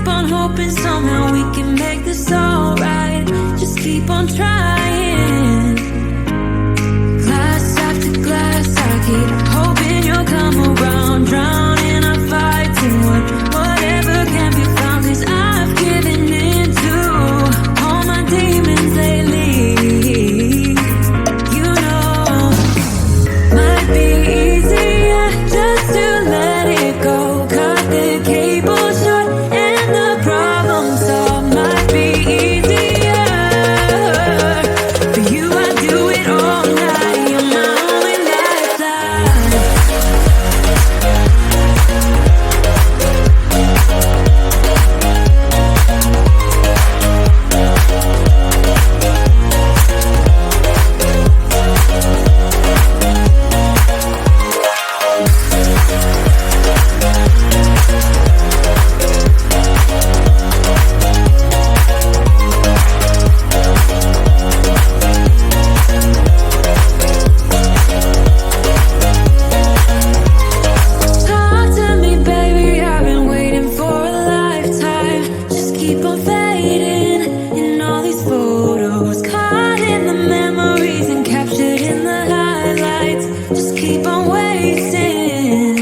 keep on hoping somehow we can make this alright. Just keep on trying. Glass after glass, I keep hoping you'll come around. Drowning our fights in whatever can be found. 'Cause I've given in to all my demons lately. You know, might be easier just to let it go. Cut the cable short and the problem solved. Might be easier for you. I do it all night. You're my only lifeline. Talk to me, baby, I've been waiting for a lifetime. Just keep on fading in all these photos, caught in the memories and captured in the highlights. Just keep on wasting.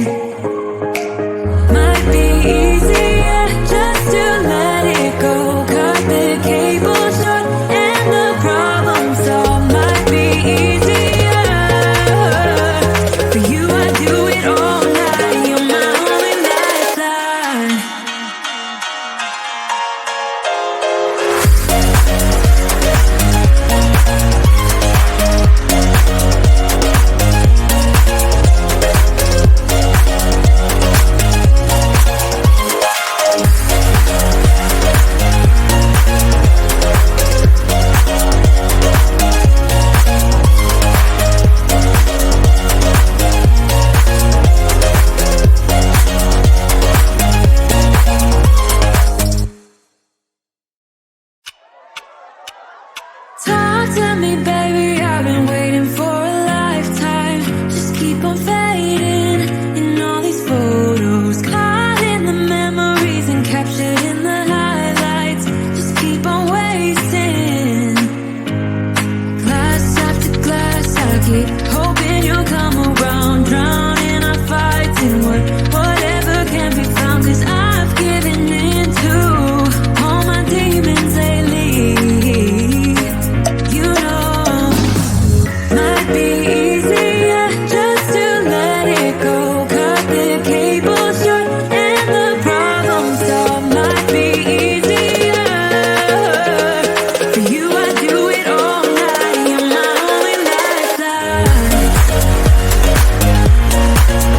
Might be easier just to let it go. Cut the cable short and the problem solved. Might be easier for you. I do it all night. You're my only lifeline. Talk to me, baby, I've been waiting for a lifetime. Just keep on fading in all these photos, caught in the memories and captured in the highlights. Just keep on wasting. Glass after glass, I keep hoping you'll come around. Drowning our fights in whatever can be found. 'Cause I've given in to all my demons lately. You know, might be easier just to let it go. Cut the cable short and the problem solved. Might be easier for you. I do it all night. You're my only lifeline. Talk to me, baby, I've been waiting for a lifetime. Just keep on fading in all these photos, caught in the memories and captured in the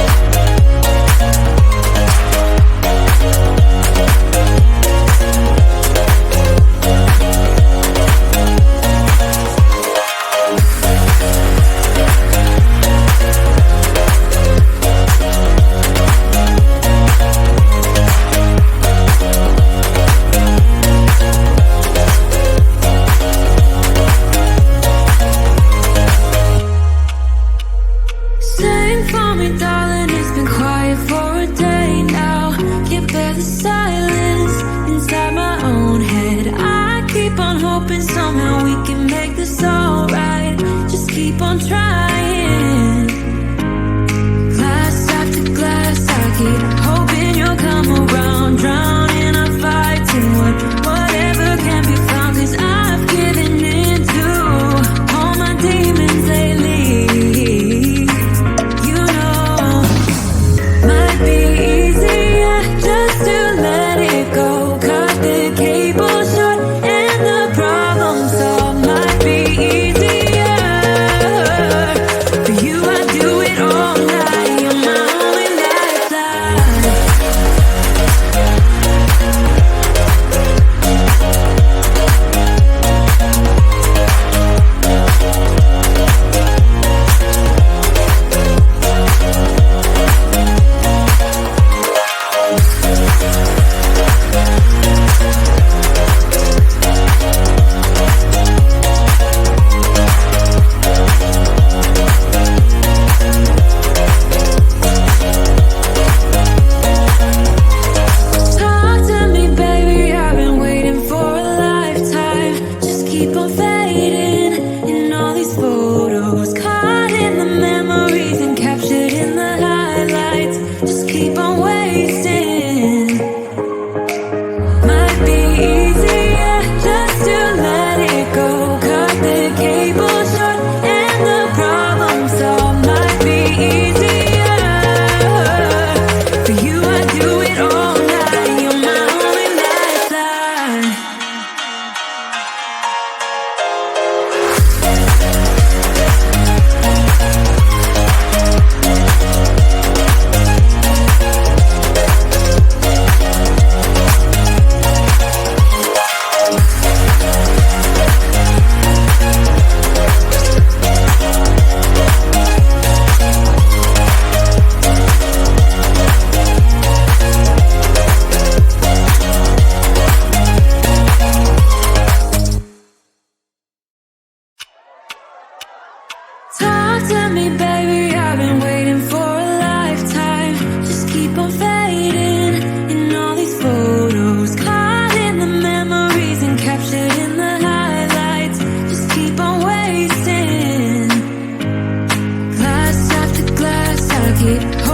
highlights. Just keep on wasting. Glass after glass, I keep hoping you'll come around. Drowning our fights in whatever can be found. 'Cause I've given in to all my demons lately. You know, might be easier just to let it go. Cut the cable short and the problem solved. Might be easier for you. I do it all night. You're my only lifeline. Sing for me, darling, it's been quiet for a day now. Can't bear the silence inside my own head. I keep on hoping somehow we can make this alright. Just keep on trying. Glass after glass, I keep hoping you'll come around. Drowning our fights in whatever can be found. 'Cause I've given in to all my demons lately. You know, might be easier just to let it go. Cut the cable short and the problem solved. Might be easier right.